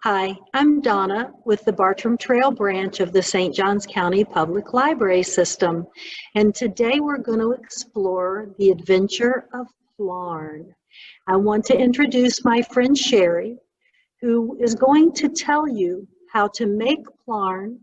Hi, I'm Donna with the Bartram Trail branch of the St. Johns County Public Library System. And today we're going to explore the adventure of Plarn. I want to introduce my friend Sherry, who is going to tell you how to make Plarn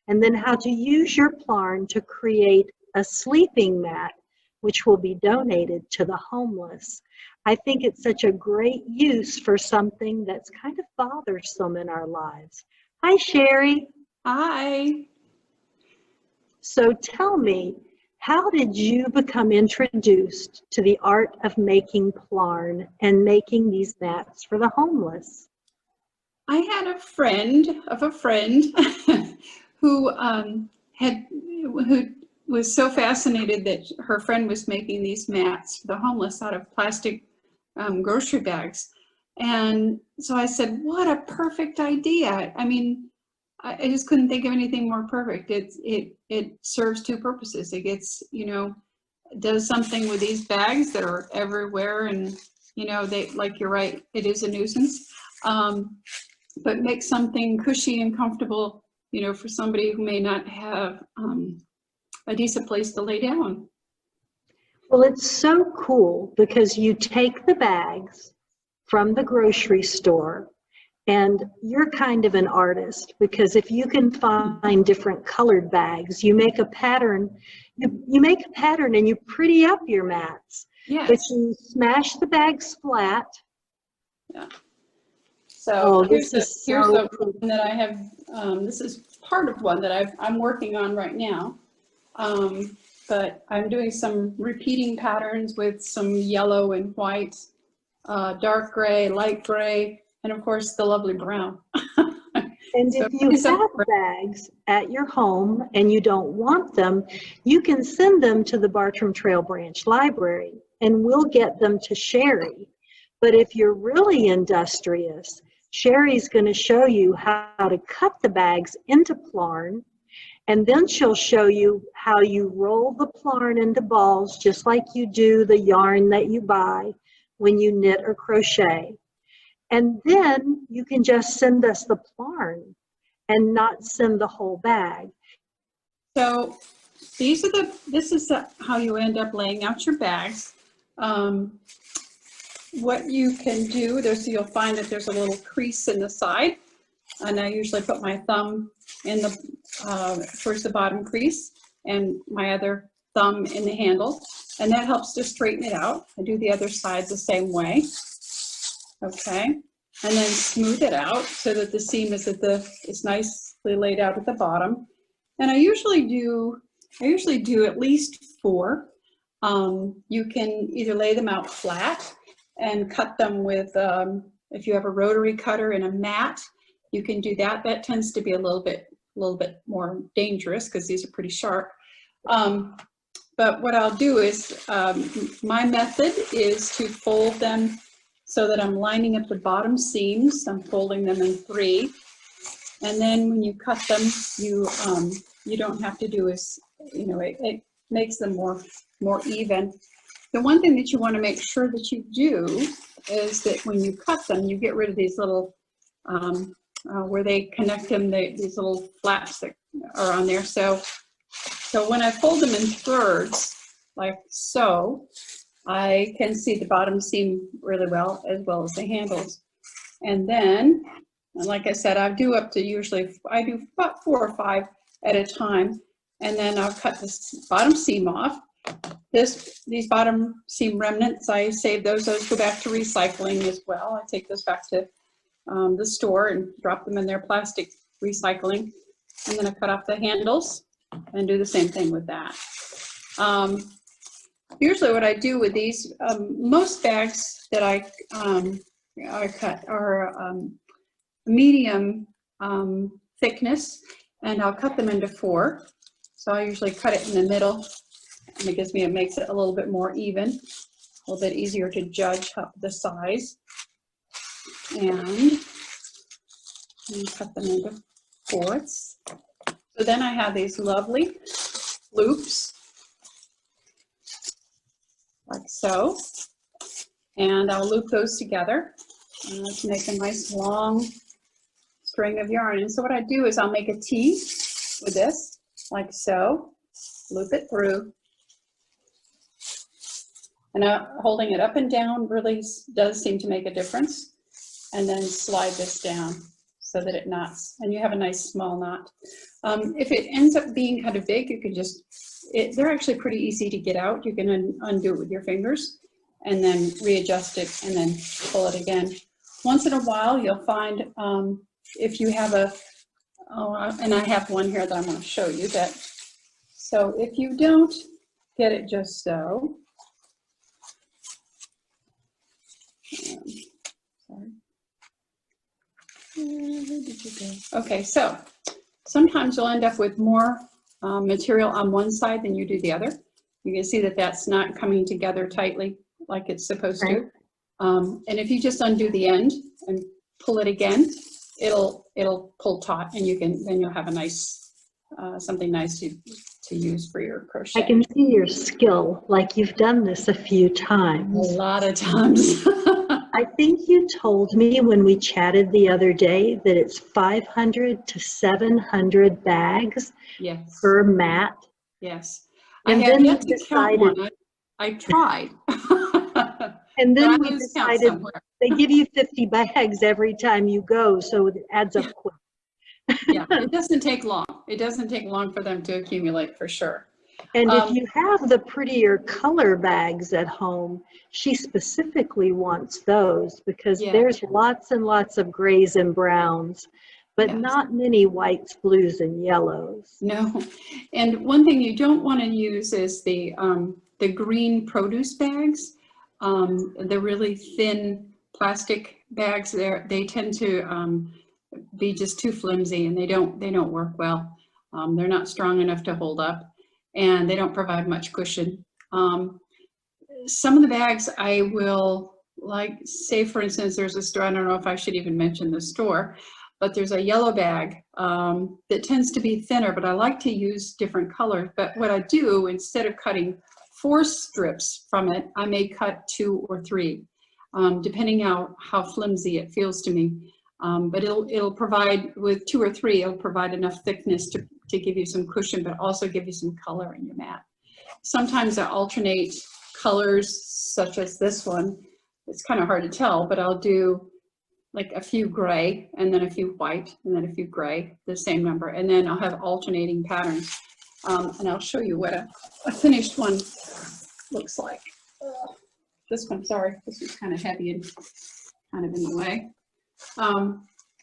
and then how to use your Plarn to create a sleeping mat, which will be donated to the homeless. I think it's such a great use for something that's kind of bothersome in our lives. Hi, Sherry. Hi. So tell me, how did you become introduced to the art of making Plarn and making these mats for the homeless? I had a friend of a friend who was so fascinated that her friend was making these mats for the homeless out of plastic grocery bags. And so I said, what a perfect idea. I mean, I just couldn't think of anything more perfect. It serves two purposes. It gets, does something with these bags that are everywhere, and like you're right, it is a nuisance. But makes something cushy and comfortable, for somebody who may not have a decent place to lay down. Well, it's so cool because you take the bags from the grocery store, and you're kind of an artist, because if you can find different colored bags, you make a pattern. You make a pattern and you pretty up your mats. Yes. But you smash the bags flat. Yeah. So here's so one that I have. This is part of one that I'm working on right now. But I'm doing some repeating patterns with some yellow and white, dark gray, light gray, and of course the lovely brown. And if you have bags at your home and you don't want them, you can send them to the Bartram Trail Branch Library and we'll get them to Sherry. But if you're really industrious, Sherry's going to show you how to cut the bags into Plarn, and then she'll show you how you roll the Plarn into balls just like you do the yarn that you buy when you knit or crochet. And then you can just send us the Plarn and not send the whole bag. So this is how you end up laying out your bags. What you can do, you'll find that there's a little crease in the side, and I usually put my thumb in towards the bottom crease and my other thumb in the handle, and that helps to straighten it out. I do the other side the same way. Okay, and then smooth it out so that the seam is it's nicely laid out at the bottom. And I usually do at least 4. You can either lay them out flat and cut them with, if you have a rotary cutter and a mat, you can do that. That tends to be a little bit more dangerous because these are pretty sharp. But what I'll do is, my method is to fold them so that I'm lining up the bottom seams. I'm folding them in 3. And then when you cut them, you don't have to do is, it makes them more even. The one thing that you want to make sure that you do is that when you cut them, you get rid of these little, where they connect them, these little flaps that are on there. So when I fold them in thirds, like so, I can see the bottom seam really well, as well as the handles. And then, like I said, I do about 4 or 5 at a time. And then I'll cut this bottom seam off. These bottom seam remnants, I save those. Those go back to recycling as well. I take those back to the store and drop them in their plastic recycling. And then I cut off the handles and do the same thing with that. Usually what I do with these, most bags that I cut are medium thickness, and I'll cut them into 4. So I usually cut it in the middle, and it makes it a little bit more even, a little bit easier to judge the size. And cut them into 4ths. So then I have these lovely loops, like so, and I'll loop those together to make a nice long string of yarn. And so what I do is I'll make a T with this, like so, loop it through. And holding it up and down really does seem to make a difference. And then slide this down so that it knots, and you have a nice small knot. If it ends up being kind of big, you can just, they're actually pretty easy to get out. You can undo it with your fingers and then readjust it and then pull it again. Once in a while, you'll find if you have and I have one here that I'm going to show you that. So if you don't get it just so, sorry. Where did you go? Okay, so sometimes you'll end up with more material on one side than you do the other. You can see that that's not coming together tightly like it's supposed to. And if you just undo the end and pull it again, it'll pull taut, and then you'll have a nice something nice to use for your crochet. I can see your skill, like you've done this a few times. A lot of times. I think you told me when we chatted the other day that it's 500 to 700 bags per mat. Yes. And I have then yet to count one. I tried. And then we decided they give you 50 bags every time you go, so it adds up quick. Yeah, it doesn't take long. It doesn't take long for them to accumulate, for sure. And if you have the prettier color bags at home, she specifically wants those because there's lots and lots of grays and browns, but not many whites, blues, and yellows. No. And one thing you don't want to use is the green produce bags. The really thin plastic bags, they tend to be just too flimsy, and they don't work well. They're not strong enough to hold up, and they don't provide much cushion. Some of the bags I will, like, say for instance, there's a store, I don't know if I should even mention the store, but there's a yellow bag that tends to be thinner, but I like to use different colors. But what I do, instead of cutting 4 strips from it, I may cut 2 or 3, depending how flimsy it feels to me. But it'll provide, with 2 or 3, it'll provide enough thickness to give you some cushion, but also give you some color in your mat. Sometimes I alternate colors, such as this one. It's kind of hard to tell, but I'll do like a few gray, and then a few white, and then a few gray, the same number, and then I'll have alternating patterns. And I'll show you what a finished one looks like. This one, sorry, this is kind of heavy and kind of in the way.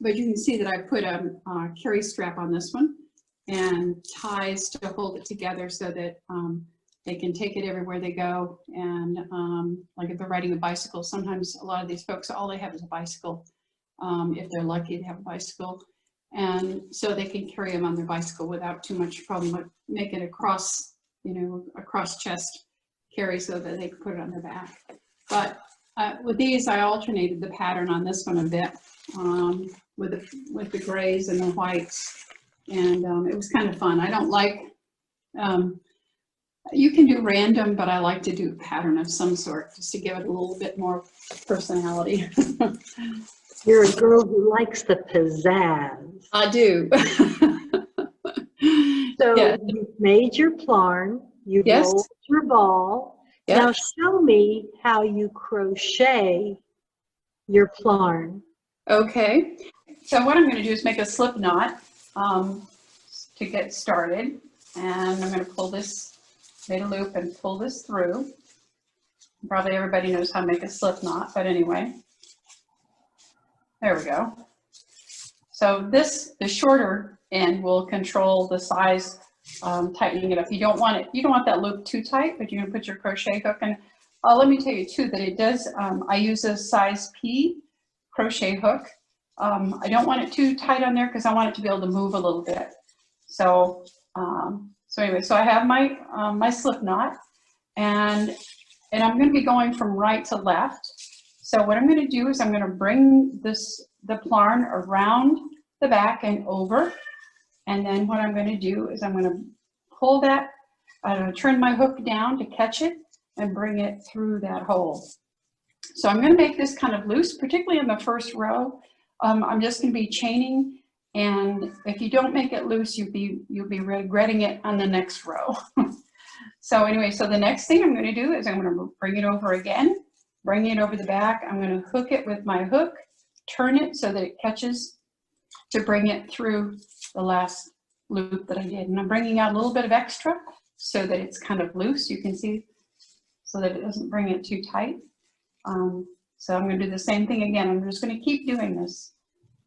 But you can see that I put a carry strap on this one and ties to hold it together so that they can take it everywhere they go. And like if they're riding a bicycle, sometimes a lot of these folks, all they have is a bicycle. If they're lucky to have a bicycle. And so they can carry them on their bicycle without too much problem, but make it a cross chest carry so that they can put it on their back. But with these, I alternated the pattern on this one a bit with the grays and the whites, and it was kind of fun. I don't like, you can do random, but I like to do a pattern of some sort just to give it a little bit more personality. You're a girl who likes the pizzazz. I do. So you've made your Plarn, you've rolled your ball. Now show me how you crochet your Plarn. Okay, so what I'm going to do is make a slip knot to get started, and I'm going to pull this, make a loop and pull this through. Probably everybody knows how to make a slip knot, but anyway, there we go. So the shorter end will control the size, tightening it up. You don't want that loop too tight, but you're going to put your crochet hook in. Let me tell you too that it does, I use a size P crochet hook. I don't want it too tight on there because I want it to be able to move a little bit. So, anyway, so I have my my slip knot, and I'm going to be going from right to left. So what I'm going to do is I'm going to bring the Plarn around the back and over, and then what I'm going to do is I'm going to pull that, I'm going to turn my hook down to catch it and bring it through that hole. So I'm going to make this kind of loose, particularly in the first row. I'm just going to be chaining And if you don't make it loose, you'll be regretting it on the next row. So anyway, so the next thing I'm going to do is I'm going to bring it over again, bring it over the back. I'm going to hook it with my hook, turn it so that it catches to bring it through the last loop that I did. And I'm bringing out a little bit of extra so that it's kind of loose. You can see, so that it doesn't bring it too tight. So I'm going to do the same thing again. I'm just going to keep doing this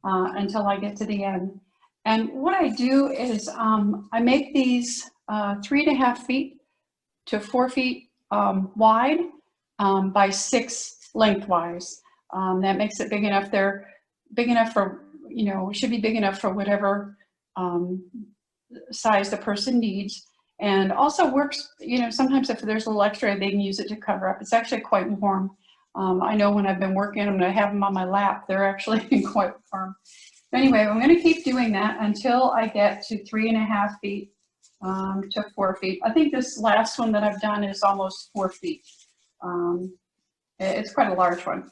until I get to the end. And what I do is I make these 3.5 feet to 4 feet wide by 6 lengthwise. That makes it big enough. They're big enough for, you know, should be big enough for whatever size the person needs. And also works, you know, sometimes if there's a little extra, they can use it to cover up. It's actually quite warm. I know when I've been working, I'm going to have them on my lap. They're actually quite warm. Anyway, I'm going to keep doing that until I get to 3.5 feet to 4 feet. I think this last one that I've done is almost 4 feet. It's quite a large one.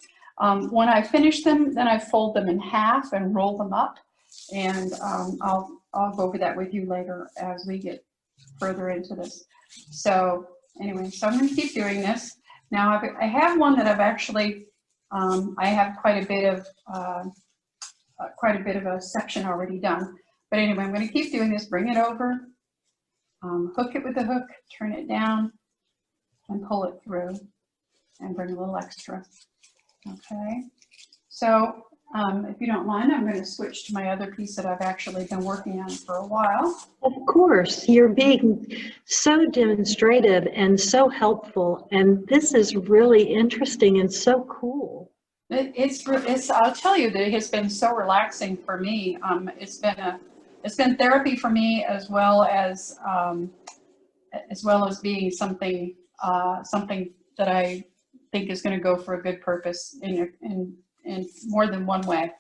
When I finish them, then I fold them in half and roll them up. And I'll go over that with you later as we get further into this. So anyway, so I'm going to keep doing this. Now I have one that I've actually, I have quite a bit of a section already done. But anyway, I'm going to keep doing this, bring it over, hook it with the hook, turn it down, and pull it through, and bring a little extra. Okay, so if you don't mind, I'm going to switch to my other piece that I've actually been working on for a while. Of course, you're being so demonstrative and so helpful, and this is really interesting and so cool. It's I'll tell you that it has been so relaxing for me. It's been therapy for me, as well as being something that I think is going to go for a good purpose in more than one way.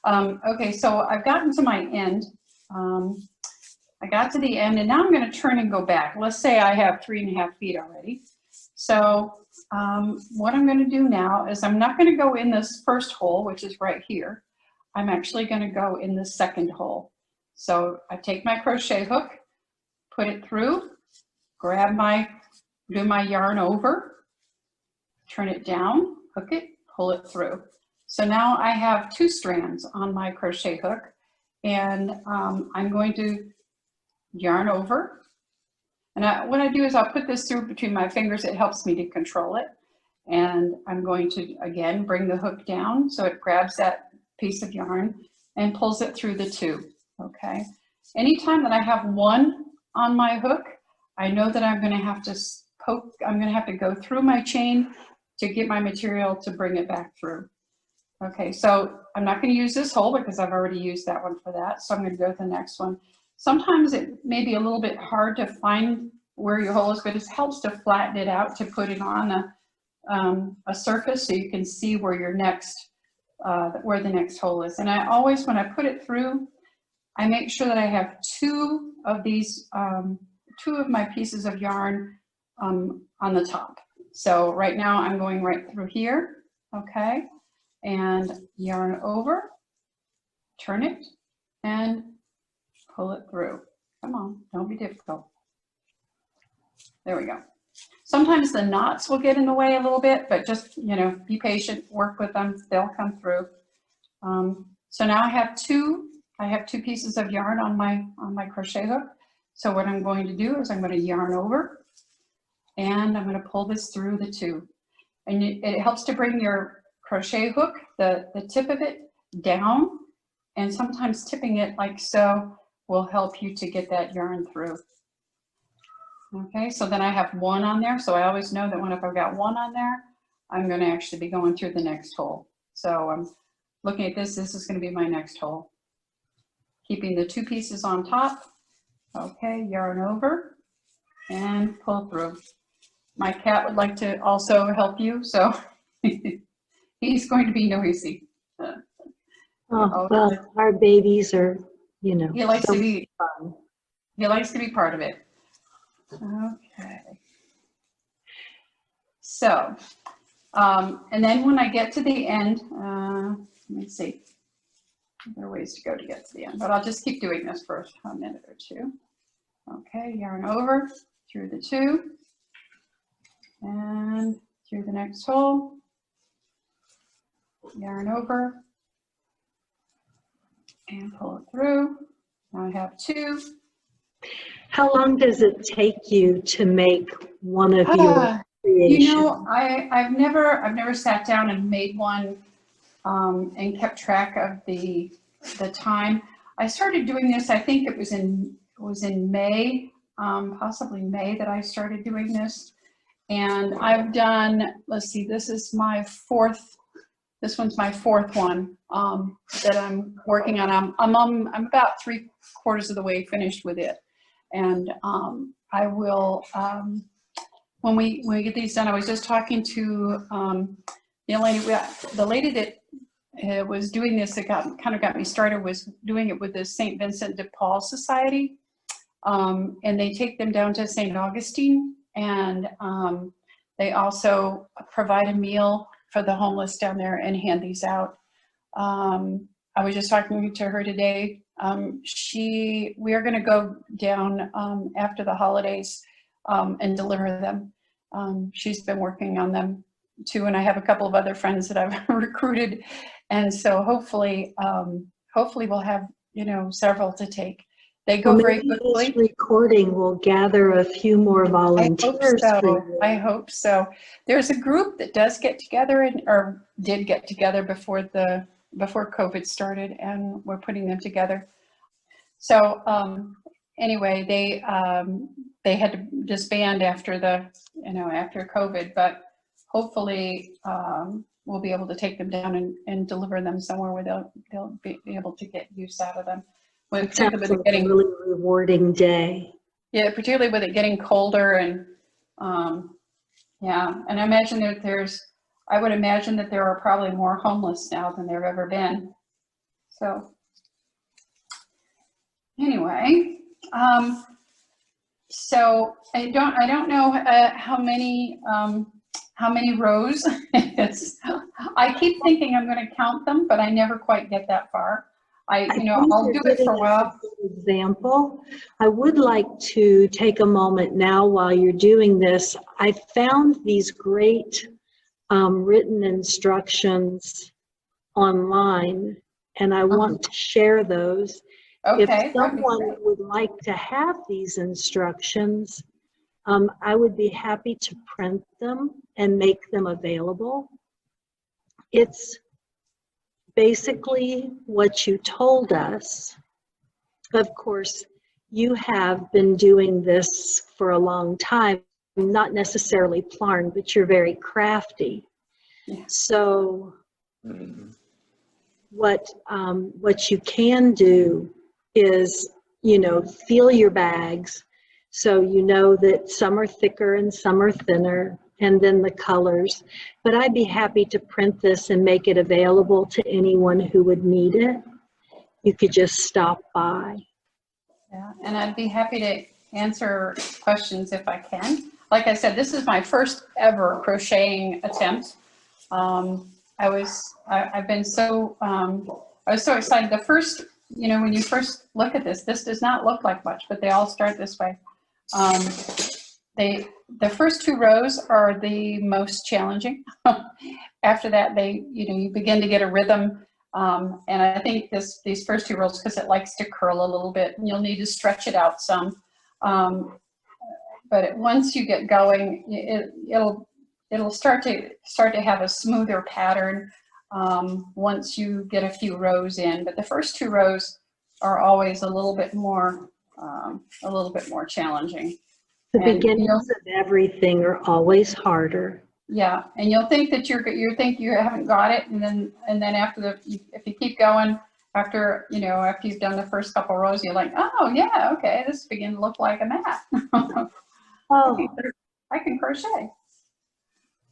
Okay, so I've gotten to my end. I got to the end, and now I'm going to turn and go back. Let's say I have 3.5 feet already. So what I'm going to do now is I'm not going to go in this first hole, which is right here. I'm actually going to go in the second hole. So I take my crochet hook, put it through, do my yarn over, turn it down, hook it, pull it through. So now I have 2 strands on my crochet hook, and I'm going to yarn over. And what I do is I'll put this through between my fingers. It helps me to control it. And I'm going to, again, bring the hook down so it grabs that piece of yarn and pulls it through the 2, okay? Anytime that I have 1 on my hook, I know that I'm gonna have to go through my chain to get my material to bring it back through. Okay, so I'm not gonna use this hole because I've already used that one for that. So I'm gonna go to the next one. Sometimes it may be a little bit hard to find where your hole is, but it helps to flatten it out, to put it on a surface so you can see where your next, where the next hole is. And I always, when I put it through, I make sure that I have 2 of these, 2 of my pieces of yarn on the top. So right now I'm going right through here, okay? And yarn over, turn it, and pull it through. Come on, don't be difficult. There we go. Sometimes the knots will get in the way a little bit, but just, you know, be patient, work with them, they'll come through. So now I have 2 pieces of yarn on my crochet hook. So what I'm going to do is I'm going to yarn over, and I'm going to pull this through the 2. And it helps to bring your crochet hook, the tip of it, down, and sometimes tipping it like so will help you to get that yarn through. Okay, so then I have 1 on there, so I always know that if I've got 1 on there, I'm going to actually be going through the next hole. So I'm looking at this is going to be my next hole. Keeping the 2 pieces on top. Okay, yarn over and pull through. My cat would like to also help you, so he's going to be noisy. Oh, well, our babies are, you know, he likes so to be fun. He likes to be part of it. Okay. So, and then when I get to the end, let me see. there are ways to go to get to the end, but I'll just keep doing this for a minute or two. Okay, yarn over through the 2 and through the next hole, yarn over and pull it through. Now I have 2. How long does it take you to make one of your creations? You know, I've never sat down and made one and kept track of the time. I started doing this, I think it was in May, possibly May, that I started doing this. And I've done, let's see, this is my 4th, this one's my 4th one that I'm working on. I'm about 3/4 of the way finished with it. And I will, when we get these done, I was just talking to the lady that was doing this, that kind of got me started, was doing it with the St. Vincent de Paul Society. And they take them down to St. Augustine, and they also provide a meal for the homeless down there and hand these out. I was just talking to her today. We are going to go down after the holidays and deliver them. She's been working on them too, and I have a couple of other friends that I've recruited, and so hopefully we'll have, you know, several to take. They go very quickly. This recording will gather a few more volunteers. I hope so. There's a group that does get together or did get together before COVID started, and we're putting them together. So anyway, they had to disband after after COVID, but hopefully we'll be able to take them down and deliver them somewhere where they'll be able to get use out of them. It sounds like a really rewarding day. Yeah, particularly with it getting colder, and yeah, and I imagine that I would imagine that there are probably more homeless now than there have ever been. So anyway, so I don't know how many rows. I keep thinking I'm going to count them, but I never quite get that far. I'll do it for a while. Example, I would like to take a moment now while you're doing this. I found these great written instructions online, and I want to share those. Okay. If someone would like to have these instructions, I would be happy to print them and make them available. It's basically what you told us. Of course, you have been doing this for a long time, not necessarily Plarn, but you're very crafty. Yeah. So what you can do is, feel your bags so you know that some are thicker and some are thinner, and then the colors. But I'd be happy to print this and make it available to anyone who would need it. You could just stop by. Yeah, and I'd be happy to answer questions if I can. Like I said, this is my first ever crocheting attempt. I was so excited. The first, when you first look at this does not look like much, but they all start this way. The first 2 rows are the most challenging. After that, you begin to get a rhythm. And I think these first 2 rows, because it likes to curl a little bit, and you'll need to stretch it out some. But once you get going, it'll start to have a smoother pattern once you get a few rows in. But the first 2 rows are always a little bit more challenging. The beginnings of everything are always harder. Yeah, and you'll think that you think you haven't got it, and then after if you keep going, after you've done the first couple rows, you're like, oh yeah, okay, this is beginning to look like a mat. Oh, I can crochet.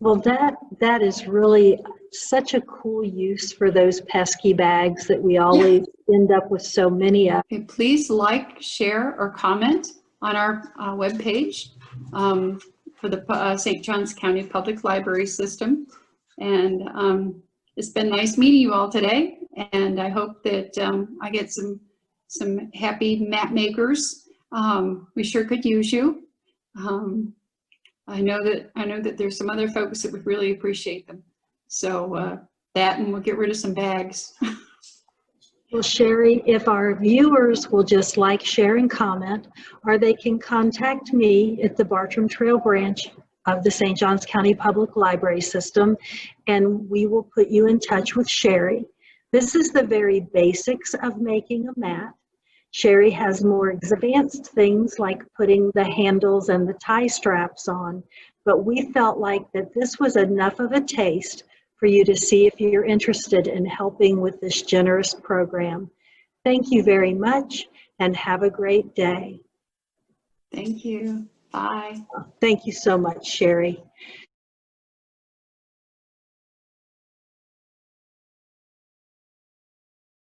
Well, that is really such a cool use for those pesky bags that we always end up with so many of. Okay, please like, share, or comment on our webpage for the St. Johns County Public Library System. And it's been nice meeting you all today. And I hope that I get some happy map makers. We sure could use you. I know that there's some other folks that would really appreciate them. So that, and we'll get rid of some bags. Well, Sherry, if our viewers will just like, share, and comment, or they can contact me at the Bartram Trail branch of the St. Johns County Public Library System, and we will put you in touch with Sherry. This is the very basics of making a mat. Sherry has more advanced things like putting the handles and the tie straps on, but we felt like that this was enough of a taste for you to see if you're interested in helping with this generous program. Thank you very much and have a great day. Thank you. Bye. Thank you so much, Sherry.